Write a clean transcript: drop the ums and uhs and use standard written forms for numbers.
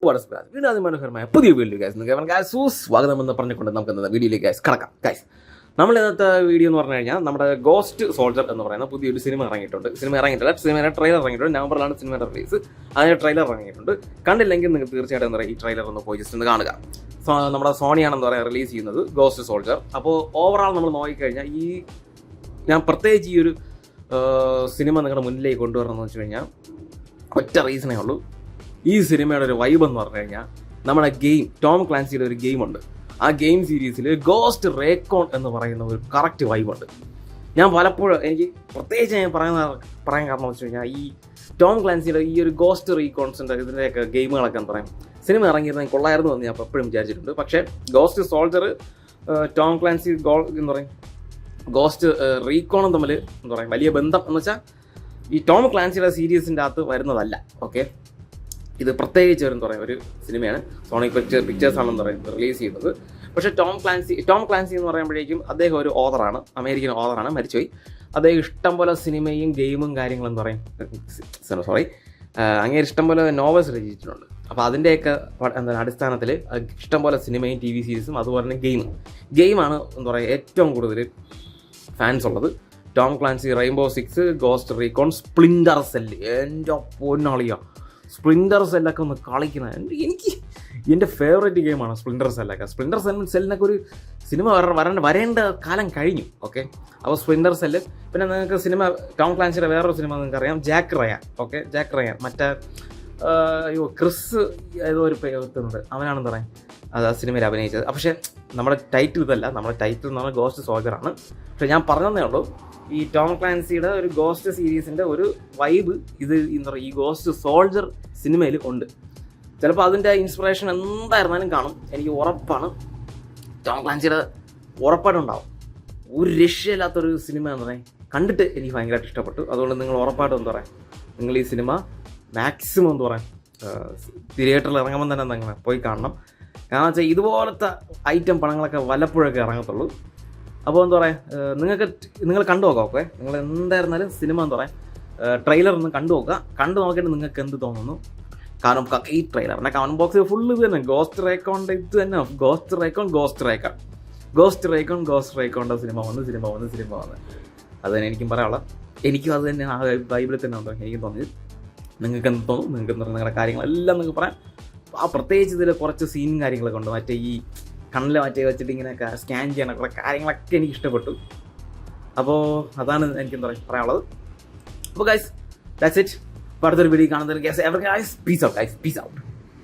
മനോഹരമായ പുതിയ video guys സ്വാഗതം എന്ന് പറഞ്ഞുകൊണ്ട് നമുക്ക് ഇന്നത്തെ വീഡിയോയിലേക്ക് കടക്കാം. ഗൈസ്, നമ്മൾ ഇന്നത്തെ വീഡിയോ എന്ന് പറഞ്ഞു കഴിഞ്ഞാൽ നമ്മുടെ ഗോസ്റ്റ് സോൾജർ എന്ന് പറയുന്ന പുതിയൊരു സിനിമ ഇറങ്ങിയിട്ടുണ്ട്. സിനിമയുടെ ട്രെയിലർ ഇറങ്ങിയിട്ടുണ്ട്. നവംബറിലാണ് സിനിമയുടെ റിലീസ്. അതിൻ്റെ ട്രെയിലർ ഇറങ്ങിയിട്ടുണ്ട്. കണ്ടില്ലെങ്കിൽ നിങ്ങൾക്ക് തീർച്ചയായിട്ടും എന്താ പറയുക, ഈ ട്രെയിലർ ഒന്ന് പോയി ജസ്റ്റ് ഒന്ന് കാണുക. നമ്മുടെ സോണിയാണെന്ന് പറയുക റിലീസ് ചെയ്യുന്നത് ഗോസ്റ്റ് സോൾജർ. അപ്പോൾ ഓവറാൾ നമ്മൾ നോക്കിക്കഴിഞ്ഞാൽ ഞാൻ പ്രത്യേകിച്ച് ഈ ഒരു സിനിമ നിങ്ങളുടെ മുന്നിലേക്ക് കൊണ്ടുവരണമെന്ന് വെച്ച് കഴിഞ്ഞാൽ ഒറ്റ റീസണേ ഉള്ളൂ. ഈ സിനിമയുടെ ഒരു വൈബ് എന്ന് പറഞ്ഞു കഴിഞ്ഞാൽ നമ്മുടെ ഗെയിം, ടോം ക്ലാൻസിയുടെ ഒരു ഗെയിമുണ്ട്. ആ ഗെയിം സീരീസിൽ ഗോസ്റ്റ് റീകോൺ എന്ന് പറയുന്ന ഒരു കറക്റ്റ് വൈബുണ്ട്. ഞാൻ പലപ്പോഴും എനിക്ക് പ്രത്യേകിച്ച് ഞാൻ പറയാൻ കാരണം എന്ന് വെച്ച് കഴിഞ്ഞാൽ ഈ ടോം ക്ലാൻസിയുടെ ഈ ഒരു ഗോസ്റ്റ് റീകോൺസിൻ്റെ ഇതിൻ്റെയൊക്കെ ഗെയിമുകളൊക്കെ എന്താ പറയുക, സിനിമ ഇറങ്ങിയിരുന്നെങ്കിൽ കൊള്ളായിരുന്നു എന്ന് ഞാൻ എപ്പോഴും വിചാരിച്ചിട്ടുണ്ട്. പക്ഷേ ഗോസ്റ്റ് സോൾജർ, ടോം ക്ലാൻസി എന്ന് പറയും ഗോസ്റ്റ് റീകോണും തമ്മിൽ എന്താ പറയുക വലിയ ബന്ധം എന്ന് വെച്ചാൽ ഈ ടോം ക്ലാൻസിയുടെ സീരീസിൻ്റെ അകത്ത് വരുന്നതല്ല. ഓക്കെ, ഇത് പ്രത്യേകിച്ച് എന്താ പറയുക ഒരു സിനിമയാണ്. സോണി പിക്ചേഴ്സാണെന്ന് പറയുന്നത് റിലീസ് ചെയ്യുന്നത്. പക്ഷേ ടോം ക്ലാൻസി എന്ന് പറയുമ്പോഴേക്കും അദ്ദേഹം ഒരു ഓതറാണ്, അമേരിക്കൻ ഓതറാണ്, മരിച്ചുപോയി. അദ്ദേഹം ഇഷ്ടംപോലെ സിനിമയും ഗെയിമും കാര്യങ്ങളും എന്താ പറയും അങ്ങനെ ഇഷ്ടംപോലെ നോവൽസ് രചിച്ചിട്ടുണ്ട്. അപ്പോൾ അതിൻ്റെയൊക്കെ അടിസ്ഥാനത്തിൽ ഇഷ്ടംപോലെ സിനിമയും TV സീരീസും അതുപോലെ തന്നെ ഗെയിമാണ് എന്താ പറയുക ഏറ്റവും കൂടുതൽ ഫാൻസ് ഉള്ളത്. Tom Clancy, Rainbow 6, Ghost Recon, Splinter Cell. എൻ്റെ പൊന്നാളിയാ, സ്പ്ലിൻറ്റർ സെല്ലൊക്കെ ഒന്ന് കളിക്കുന്നത് എനിക്ക് എൻ്റെ ഫേവറേറ്റ് ഗെയിമാണ് സ്പ്ലിൻറ്റർ സെല്ലിനൊക്കെ ഒരു സിനിമ വരേണ്ട കാലം കഴിഞ്ഞു. ഓക്കെ, അപ്പോൾ സ്പ്ലിൻറ്റർ സെല്ല്. പിന്നെ നിങ്ങൾക്ക് സിനിമ ടോം ക്ലാൻസിയുടെ വേറൊരു സിനിമ നിങ്ങൾക്ക് അറിയാം, ജാക്ക് റയാൻ. മറ്റേ ക്രിസ് ഏതോ ഒരു പേരുണ്ട്, അവനാണെന്ന് പറയാം അത് ആ സിനിമയിൽ അഭിനയിച്ചത്. പക്ഷേ നമ്മുടെ ടൈറ്റിൽ ഇതല്ല, നമ്മുടെ ടൈറ്റിൽ എന്ന് പറഞ്ഞാൽ ഗോസ്റ്റ് സോൾജറാണ്. പക്ഷേ ഞാൻ പറഞ്ഞതേ ഉള്ളൂ, ഈ ടോം ക്ലാൻസിയുടെ ഒരു ഗോസ്റ്റ് സീരീസിൻ്റെ ഒരു വൈബ് ഇത് എന്താ പറയുക ഈ ഗോസ്റ്റ് സോൾജർ സിനിമയിൽ ഉണ്ട്. ചിലപ്പോൾ അതിൻ്റെ ഇൻസ്പിറേഷൻ എന്തായിരുന്നാലും കാണും. എനിക്ക് ഉറപ്പാണ് ടോം ക്ലാൻസിയുടെ ഉറപ്പായിട്ടുണ്ടാവും. ഒരു രക്ഷയില്ലാത്തൊരു സിനിമ എന്ന് പറയാൻ കണ്ടിട്ട് എനിക്ക് ഭയങ്കരമായിട്ട് ഇഷ്ടപ്പെട്ടു. അതുകൊണ്ട് നിങ്ങൾ ഉറപ്പായിട്ടും എന്താ പറയുക, നിങ്ങൾ ഈ സിനിമ മാക്സിമം എന്താ പറയുക തിയേറ്ററിൽ ഇറങ്ങുമ്പോൾ തന്നെ നിങ്ങൾ പോയി കാണണം. കാരണം വെച്ചാൽ ഇതുപോലത്തെ ഐറ്റം പടങ്ങളൊക്കെ വല്ലപ്പോഴൊക്കെ ഇറങ്ങത്തുള്ളൂ. അപ്പോൾ എന്താ പറയുക, നിങ്ങൾ കണ്ടു നോക്കാം. ഓക്കെ, നിങ്ങൾ എന്തായിരുന്നാലും സിനിമ എന്താ പറയുക ട്രെയിലർ ഒന്ന് കണ്ടു നോക്കിയിട്ട് നിങ്ങൾക്ക് എന്ത് തോന്നുന്നു. കാരണം ഈ ട്രെയിലറിൻ്റെ കമന്റ് ബോക്സിൽ ഫുള്ള് ഇത് തന്നെ ഗോസ്റ്റ് റീകോണിൻ്റെ ഇത് തന്നെ, ഗോസ്റ്റ് റീകോണിൻ്റെ സിനിമ വന്ന് അത് തന്നെ എനിക്കും പറയാനുള്ളത്. എനിക്കും അത് തന്നെ ആ ബൈബിളിൽ തന്നെ ഉണ്ടോ എനിക്കും തോന്നിയത്. നിങ്ങൾക്ക് എന്ത് തോന്നും, നിങ്ങൾക്ക് എന്താ നിങ്ങളുടെ കാര്യങ്ങളെല്ലാം നിങ്ങൾക്ക് പറയാം. ആ പ്രത്യേകിച്ച് ഇതിൽ കുറച്ച് സീനും കാര്യങ്ങളൊക്കെ ഉണ്ട്. മറ്റേ ഈ കണ്ണിൽ വെച്ചിട്ട് ഇങ്ങനെയൊക്കെ സ്കാൻ ചെയ്യാൻ കുറേ കാര്യങ്ങളൊക്കെ എനിക്ക് ഇഷ്ടപ്പെട്ടു. അപ്പോൾ അതാണ് എനിക്ക് എന്താ പറയാനുള്ളത്. അപ്പോൾ ഗൈസ്, ദാറ്റ്സ് ഇറ്റ്. അടുത്തൊരു വീഡിയോ കാണുന്നതിന് ഗൈസ്, പീസ് ഔട്ട്.